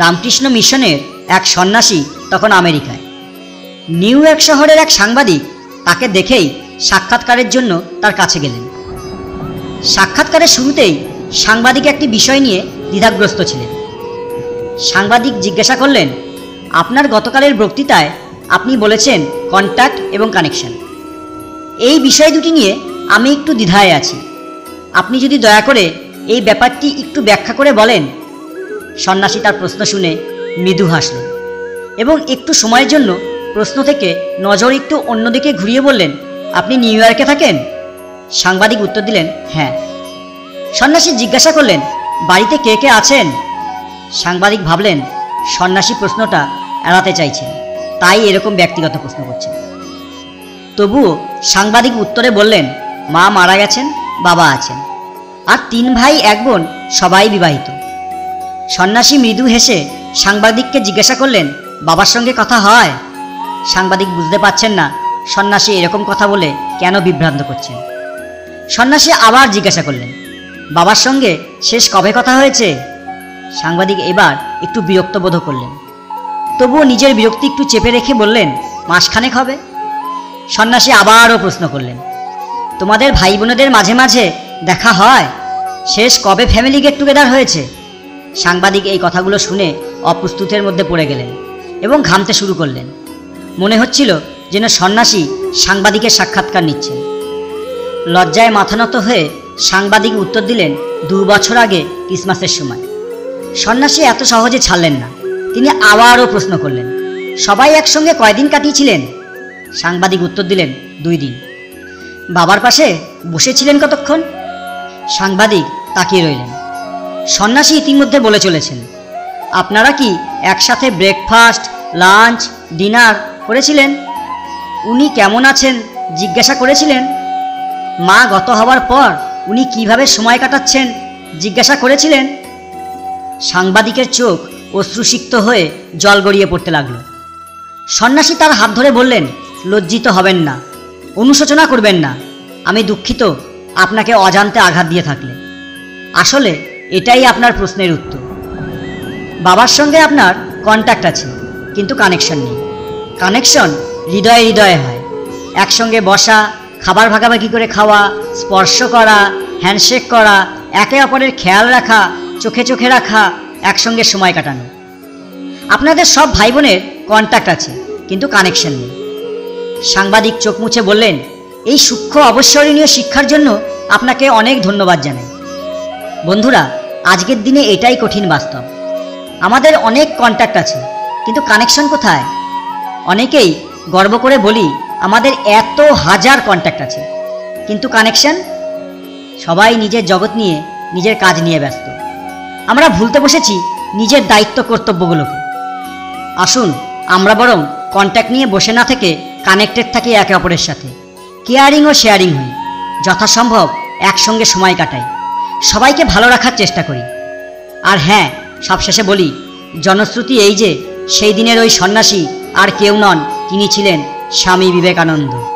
রামকৃষ্ণ মিশনের এক সন্ন্যাসী তখন আমেরিকায়। নিউ ইয়র্ক শহরের এক সাংবাদিক তাকে দেখেই সাক্ষাৎকারের জন্য তার কাছে গেলেন। সাক্ষাৎকারের শুরুতেই সাংবাদিক একটি বিষয় নিয়ে দ্বিধাগ্রস্ত ছিলেন। সাংবাদিক জিজ্ঞাসা করলেন, আপনার গতকালের বক্তৃতায় আপনি বলেছেন কন্ট্যাক্ট এবং কানেকশন। এই বিষয় দুটি নিয়ে আমি একটু দ্বিধায় আছি। আপনি যদি দয়া করে এই ব্যাপারটি একটু ব্যাখ্যা করে বলেন। সন্ন্যাসী তার প্রশ্ন শুনে মৃদু হাসলেন এবং একটু সময়ের জন্য প্রশ্ন থেকে নজর একটু অন্যদিকে ঘুরিয়ে বললেন, আপনি নিউ ইয়র্কে থাকেন? সাংবাদিক উত্তর দিলেন, হ্যাঁ। সন্ন্যাসী জিজ্ঞাসা করলেন, বাড়িতে কে কে আছেন? সাংবাদিক ভাবলেন সন্ন্যাসী প্রশ্নটা এড়াতে চাইছেন, তাই এরকম ব্যক্তিগত প্রশ্ন করছেন। তবুও সাংবাদিক উত্তরে বললেন, মা মারা গেছেন, বাবা আছেন, আর 3 ভাই 1 বোন, সবাই বিবাহিত। সন্ন্যাসী মৃদু হেসে সাংবাদিককে জিজ্ঞাসা করলেন, বাবার সঙ্গে কথা হয়? সাংবাদিক বুঝতে পারছেন না সন্ন্যাসী এরকম কথা বলে কেন বিভ্রান্ত করছেন। সন্ন্যাসী আবার জিজ্ঞাসা করলেন, বাবার সঙ্গে শেষ কবে কথা হয়েছে? সাংবাদিক এবার একটু বিরক্ত বোধ করলেন, তবুও নিজের বিরক্তি একটু চেপে রেখে বললেন, মাসখানেক হবে। সন্ন্যাসী আবারও প্রশ্ন করলেন, তোমাদের ভাই বোনেদের মাঝে মাঝে দেখা হয়? শেষ কবে ফ্যামিলি গেট টুগেদার হয়েছে? সাংবাদিক এই কথাগুলো শুনে অপ্রস্তুতের মধ্যে পড়ে গেলেন এবং ঘামতে শুরু করলেন। মনে হচ্ছিল যেন সন্ন্যাসী সাংবাদিকের সাক্ষাৎকার নিচ্ছেন। লজ্জায় মাথা নত হয়ে সাংবাদিক উত্তর দিলেন, 2 বছর আগে ক্রিসমাসের সময়। সন্ন্যাসী এত সহজে ছাড়লেন না। তিনি আবারও প্রশ্ন করলেন, সবাই একসঙ্গে কয়দিন কাটিয়েছিলেন? সাংবাদিক উত্তর দিলেন, 2 দিন। বাবার পাশে বসেছিলেন কতক্ষণ? সাংবাদিক তাকিয়ে রইলেন। সন্ন্যাসী ইতিমধ্যে বলে চলেছেন, আপনারা কি একসাথে ব্রেকফাস্ট, লাঞ্চ, ডিনার করেছিলেন? উনি কেমন আছেন জিজ্ঞাসা করেছিলেন? মা গত হওয়ার পর উনি কিভাবে সময় কাটাচ্ছেন জিজ্ঞাসা করেছিলেন? সাংবাদিকের চোখ অশ্রুসিক্ত হয়ে জল গড়িয়ে পড়তে লাগলো। সন্ন্যাসী তার হাত ধরে বললেন, লজ্জিত হবেন না, অনুশোচনা করবেন না। আমি দুঃখিত আপনাকে অজান্তে আঘাত দিয়ে থাকলে। আসলে এটাই আপনার প্রশ্নের উত্তর। বাবার সঙ্গে আপনার কন্ট্যাক্ট আছে, কিন্তু কানেকশন নেই। কানেকশন হৃদয়ে হৃদয়ে হয়। একসঙ্গে বসা, খাবার ভাগাভাগি করে খাওয়া, স্পর্শ করা, হ্যান্ডশেক করা, একে অপরের খেয়াল রাখা, চোখে চোখে রাখা, একসঙ্গে সময় কাটানো। আপনাদের সব ভাই বোনের কন্ট্যাক্ট আছে, কিন্তু কানেকশন নেই। সাংবাদিক চোখ মুছে বললেন, এই সূক্ষ্ম অবসরণীয় শিক্ষার জন্য আপনাকে অনেক ধন্যবাদ জানাই। বন্ধুরা, আজকের দিনে এটাই কঠিন বাস্তব। আমাদের অনেক কন্ট্যাক্ট আছে, কিন্তু কানেকশন কোথায়? অনেকেই গর্ব করে বলি আমাদের এত হাজার কন্ট্যাক্ট আছে, কিন্তু কানেকশন? সবাই নিজের জগৎ নিয়ে, নিজের কাজ নিয়ে ব্যস্ত। আমরা ভুলতে বসেছি নিজের দায়িত্ব কর্তব্যগুলোকে। আসুন আমরা বরং কন্ট্যাক্ট নিয়ে বসে না থেকে কানেক্টেড থাকি একে অপরের সাথে। কেয়ারিং ও শেয়ারিং হই, যথাসম্ভব একসঙ্গে সময় কাটাই, সবাইকে ভালো রাখার চেষ্টা করি। আর হ্যাঁ, সবশেষে বলি, জনশ্রুতি এই যে সেই দিনের ওই সন্ন্যাসী আর কেউ নন, তিনি ছিলেন স্বামী বিবেকানন্দ।